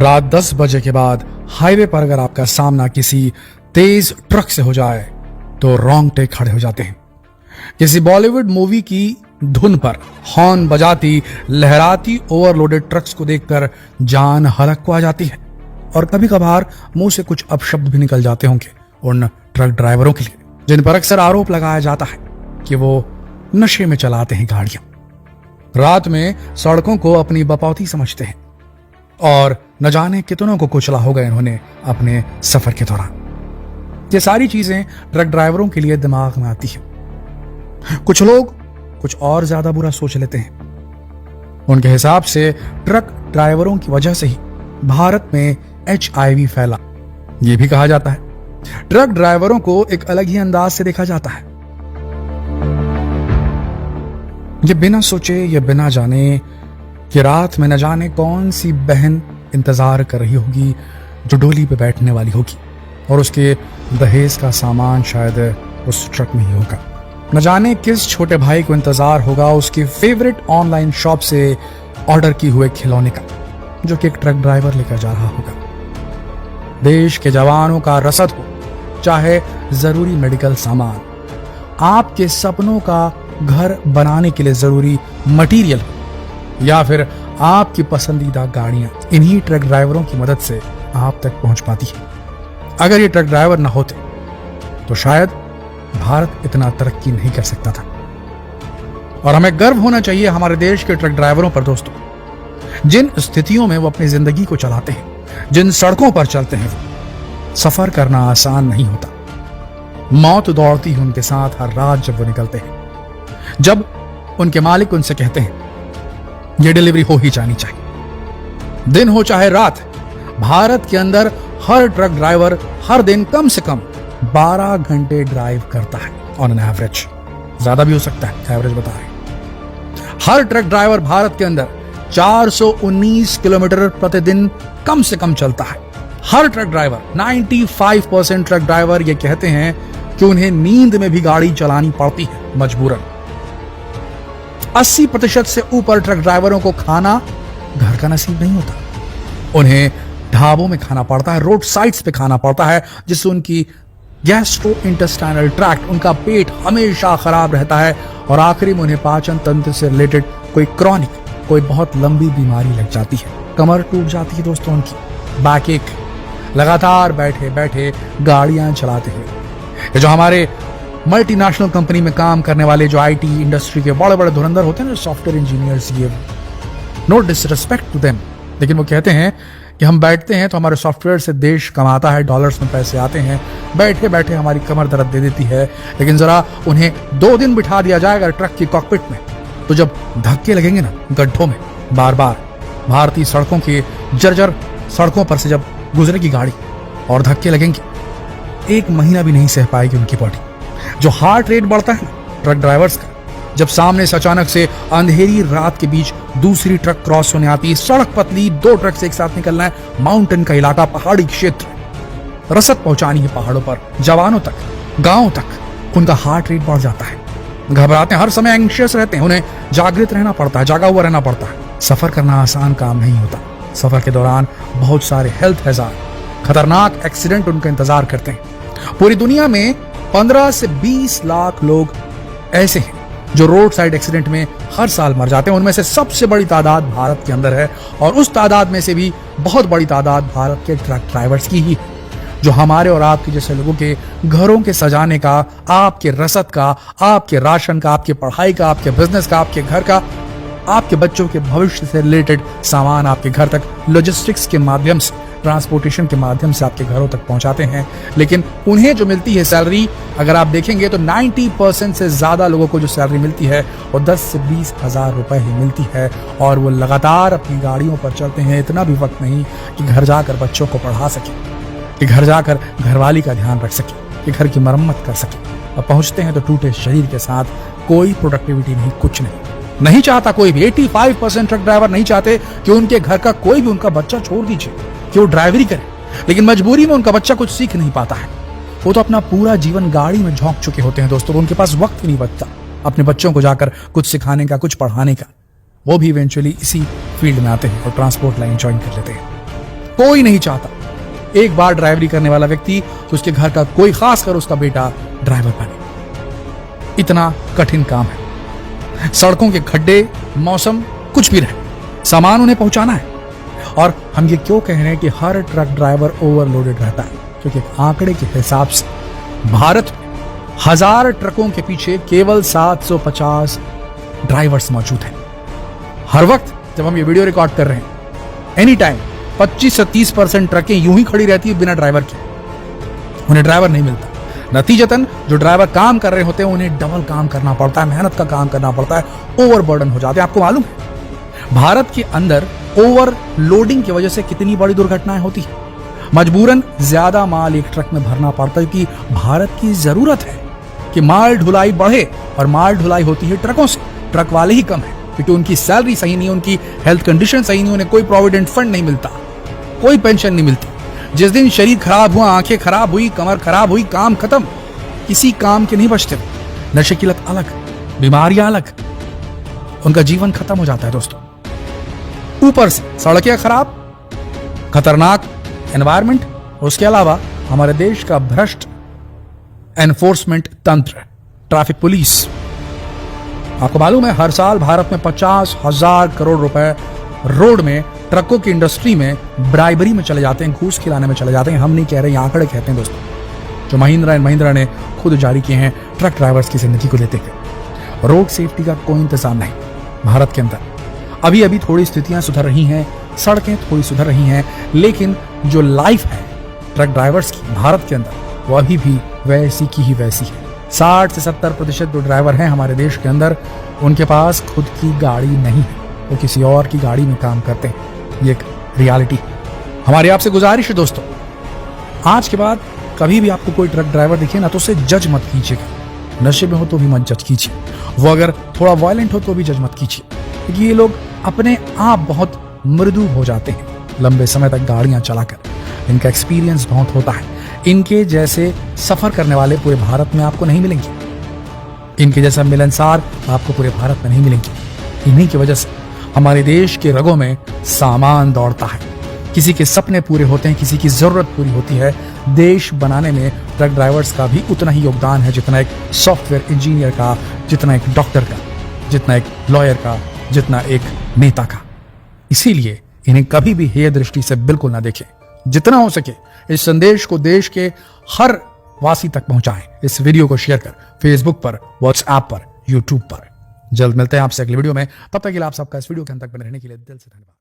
रात 10 बजे के बाद हाईवे पर अगर आपका सामना किसी तेज ट्रक से हो जाए तो रोंगटे खड़े हो जाते हैं। किसी बॉलीवुड मूवी की धुन पर हॉर्न बजाती लहराती ओवरलोडेड ट्रक्स को देखकर जान हलक को आ जाती है और कभी कभार मुंह से कुछ अपशब्द भी निकल जाते होंगे उन ट्रक ड्राइवरों के लिए, जिन पर अक्सर आरोप लगाया जाता है कि वो नशे में चलाते हैं गाड़ियां, रात में सड़कों को अपनी बपौती समझते हैं और न जाने कितनों को कुचला होगा इन्होंने अपने सफर के दौरान। ये सारी चीजें ट्रक ड्राइवरों के लिए दिमाग में आती है। कुछ लोग कुछ और ज्यादा बुरा सोच लेते हैं। उनके हिसाब से ट्रक ड्राइवरों की वजह से ही भारत में HIV फैला। यह भी कहा जाता है ट्रक ड्राइवरों को एक अलग ही अंदाज से देखा जाता है। ये बिना सोचे या बिना जाने कि रात में न जाने कौन सी बहन इंतजार कर रही होगी जो डोली पे बैठने वाली होगी और उसके दहेज का सामान शायद उस ट्रक में ही होगा। न जाने किस छोटे भाई को इंतजार होगा उसकी फेवरेट ऑनलाइन शॉप से ऑर्डर किए हुए खिलौने का, जो कि एक ट्रक ड्राइवर लेकर जा रहा होगा। देश के जवानों का रसद हो, चाहे जरूरी मेडिकल सामान, आपके सपनों का घर बनाने के लिए जरूरी मटेरियल या फिर आपकी पसंदीदा गाड़ियां, इन्हीं ट्रक ड्राइवरों की मदद से आप तक पहुंच पाती है। अगर ये ट्रक ड्राइवर ना होते तो शायद भारत इतना तरक्की नहीं कर सकता था। और हमें गर्व होना चाहिए हमारे देश के ट्रक ड्राइवरों पर दोस्तों, जिन स्थितियों में वो अपनी जिंदगी को चलाते हैं, जिन सड़कों पर चलते हैं। सफर करना आसान नहीं होता। मौत दौड़ती है उनके साथ हर रात जब वो निकलते हैं, जब उनके मालिक उनसे कहते हैं ये डिलीवरी हो ही जानी चाहिए। दिन हो चाहे रात, भारत के अंदर हर ट्रक ड्राइवर हर दिन कम से कम 12 घंटे ड्राइव करता है ऑन एन एवरेज। ज्यादा भी हो सकता है, एवरेज बता रहे। हर ट्रक ड्राइवर भारत के अंदर 419 किलोमीटर प्रतिदिन कम से कम चलता है। हर ट्रक ड्राइवर 95% ट्रक ड्राइवर ये कहते हैं कि उन्हें नींद में भी गाड़ी चलानी पड़ती है मजबूरन। 80% से ऊपर ट्रक ड्राइवरों को खाना घर का नसीब नहीं होता। उन्हें ढाबों में खाना पड़ता है, रोड साइड्स पे खाना पड़ता है, जिससे उनकी गैस्ट्रो इंटेस्टाइनल ट्रैक्ट, उनका पेट हमेशा खराब रहता है और आखिरी में उन्हें पाचन तंत्र से रिलेटेड कोई क्रॉनिक, कोई बहुत लंबी बीमारी लग जाती है। कमर टूट जाती है दोस्तों उनकी, बैक एक, लगातार बैठे बैठे गाड़ियां चलाते हैं। ये जो हमारे मल्टीनेशनल कंपनी में काम करने वाले जो IT इंडस्ट्री के बड़े बड़े धुरंधर होते हैं, सॉफ्टवेयर इंजीनियर्स, ये नो डिसरिस्पेक्ट टू देम, लेकिन वो कहते हैं कि हम बैठते हैं तो हमारे सॉफ्टवेयर से देश कमाता है, डॉलर्स में पैसे आते हैं, बैठे बैठे हमारी कमर दर्द दे देती है। लेकिन जरा उन्हें 2 दिन बिठा दिया जाएगा ट्रक की कॉकपिट में, तो जब धक्के लगेंगे ना गड्ढों में बार बार, भारतीय सड़कों के जर्जर सड़कों पर से जब गुजरेगी गाड़ी और धक्के लगेंगे, 1 महीना भी नहीं सह पाएगी उनकी बॉडी। जो हार्ट रेट बढ़ता है ना ट्रक ड्राइवर्स का, जब सामने से अचानक से अंधेरी रात के बीच दूसरी ट्रक क्रॉस होने आती है, सड़क पतली, 2 ट्रक से एक साथ निकलना है, माउंटेन का इलाका, पहाड़ी क्षेत्र, रसद पहुंचानी है पहाड़ों पर, जवानों तक, गांवों तक, उनका हार्ट रेट बढ़ जाता है, घबराते हैं, हर समय एंग्शियस रहते हैं, उन्हें जागृत रहना पड़ता है, जागा हुआ रहना पड़ता है। सफर करना आसान काम नहीं होता। सफर के दौरान बहुत सारे हेल्थ हैजार्ड, खतरनाक एक्सीडेंट उनका इंतजार करते हैं। पूरी दुनिया में 15 से 20 लाख लोग ऐसे हैं जो रोड साइड एक्सीडेंट में हर साल मर जाते हैं। उनमें से सबसे बड़ी तादाद भारत के अंदर है और उस तादाद में से भी बहुत बड़ी तादाद भारत के ट्रक ड्राइवर्स की ही है, जो हमारे और आपके जैसे लोगों के घरों के सजाने का, आपके रसद का, आपके राशन का, आपके पढ़ाई का, आपके बिजनेस का, आपके घर का, आपके बच्चों के भविष्य से रिलेटेड सामान आपके घर तक लॉजिस्टिक्स के माध्यम से, ट्रांसपोर्टेशन के माध्यम से आपके घरों तक पहुंचाते हैं। लेकिन उन्हें जो मिलती है सैलरी, अगर आप देखेंगे तो 90% से ज्यादा लोगों को जो सैलरी मिलती है वो 10 से 20 हजार रुपए ही मिलती है और वो लगातार अपनी गाड़ियों पर चलते हैं। इतना भी वक्त नहीं कि घर जाकर बच्चों को पढ़ा सके, कि घर जाकर घरवाली का ध्यान रख सके, कि घर की मरम्मत कर सके, और पहुंचते हैं तो टूटे शरीर के साथ, कोई प्रोडक्टिविटी नहीं, कुछ नहीं चाहता कोई भी। 85% ट्रक ड्राइवर नहीं चाहते कि उनके घर का कोई भी उनका बच्चा, छोड़ दीजिए कि वो ड्राइवरी करे, लेकिन मजबूरी में उनका बच्चा कुछ सीख नहीं पाता है। वो तो अपना पूरा जीवन गाड़ी में झोंक चुके होते हैं दोस्तों, उनके पास वक्त ही नहीं बचता अपने बच्चों को जाकर कुछ सिखाने का, कुछ पढ़ाने का। वो भी इवेंचुअली इसी फील्ड में आते हैं और ट्रांसपोर्ट लाइन ज्वाइन कर लेते हैं। कोई नहीं चाहता एक बार ड्राइवरी करने वाला व्यक्ति तो उसके घर का कोई, खासकर उसका बेटा, ड्राइवर बने। इतना कठिन काम है। सड़कों के खड्डे, मौसम, कुछ भी रहे, सामान उन्हें पहुंचाना है। और हम ये क्यों कह रहे हैं कि हर ट्रक ड्राइवर ओवरलोडेड रहता है? क्योंकि एक आंकड़े के हिसाब से भारत में 1000 ट्रकों के पीछे केवल 750 ड्राइवर्स मौजूद हैं। हर वक्त जब हम ये वीडियो रिकॉर्ड कर रहे हैं, एनी टाइम 25 से 30% ट्रकें यूं ही खड़ी रहती है बिना ड्राइवर के। उन्हें ड्राइवर नहीं मिलता। नतीजतन जो ड्राइवर काम कर रहे होते हैं उन्हें डबल काम करना पड़ता है, मेहनत का काम करना पड़ता है, ओवरबर्डन हो जाते हैं। आपको मालूम है भारत के अंदर ओवरलोडिंग की वजह से कितनी बड़ी दुर्घटनाएं होती है? मजबूरन ज्यादा माल एक ट्रक में भरना पड़ता है क्योंकि भारत की जरूरत है कि माल ढुलाई बढ़े, और माल ढुलाई होती है ट्रकों से। ट्रक वाले ही कम है क्योंकि उनकी सैलरी सही नहीं, उनकी हेल्थ कंडीशन सही नहीं, उन्हें कोई प्रोविडेंट फंड नहीं मिलता, कोई पेंशन नहीं मिलती। जिस दिन शरीर खराब हुआ, आंखें खराब हुई, कमर खराब हुई, काम खत्म, किसी काम के नहीं बचते। नशे की लत अलग, बीमारियां अलग, उनका जीवन खत्म हो जाता है दोस्तों। ऊपर से सड़कें खराब, खतरनाक एनवायरमेंट, उसके अलावा हमारे देश का भ्रष्ट एनफोर्समेंट तंत्र, ट्रैफिक पुलिस। आपको मालूम है हर साल भारत में 50,000 करोड़ रुपए रोड में, ट्रकों की इंडस्ट्री में ब्राइबरी में चले जाते हैं, घूस खिलाने में चले जाते हैं। हम नहीं कह रहे, आंकड़े कहते हैं दोस्तों, जो महिंद्रा एंड महिंद्रा ने खुद जारी किए हैं ट्रक ड्राइवर्स की जिंदगी को लेते हुए। रोड सेफ्टी का कोई इंतजाम नहीं भारत के अंदर। अभी अभी थोड़ी स्थितियां सुधर रही हैं, सड़कें थोड़ी सुधर रही हैं, लेकिन जो लाइफ है ट्रक ड्राइवर्स की भारत के अंदर, वो अभी भी वैसी की ही वैसी है। 60 से 70% जो ड्राइवर हैं हमारे देश के अंदर, उनके पास खुद की गाड़ी नहीं है, वो किसी और की गाड़ी में काम करते हैं। ये एक रियलिटी। हमारी आपसे गुजारिश है दोस्तों, आज के बाद कभी भी आपको कोई ट्रक ड्राइवर दिखे ना तो उसे जज मत कीजिएगा। नशे में हो तो भी मत जज कीजिए, वो अगर थोड़ा वायलेंट हो तो भी जज मत कीजिए, क्योंकि ये लोग अपने आप बहुत मृदु हो जाते हैं लंबे समय तक गाड़ियां चलाकर। इनका एक्सपीरियंस बहुत होता है। इनके जैसे सफर करने वाले पूरे भारत में आपको नहीं मिलेंगे। इनके जैसा मिलनसार आपको पूरे भारत में नहीं मिलेंगे। इन्हीं की वजह से हमारे देश के रगों में सामान दौड़ता है। किसी के सपने पूरे होते हैं, किसी की जरूरत पूरी होती है। देश बनाने में ट्रक ड्राइवर्स का भी उतना ही योगदान है जितना एक सॉफ्टवेयर इंजीनियर का, जितना एक डॉक्टर का, जितना एक लॉयर का, जितना एक नेता का। इसीलिए इन्हें कभी भी हेय दृष्टि से बिल्कुल ना देखें। जितना हो सके इस संदेश को देश के हर वासी तक पहुंचाएं। इस वीडियो को शेयर कर फेसबुक पर, व्हाट्सएप पर, यूट्यूब पर। जल्द मिलते हैं आपसे अगली वीडियो में। तब तक के लिए आप सबका इस वीडियो के अंत तक बने रहने के लिए दिल से धन्यवाद।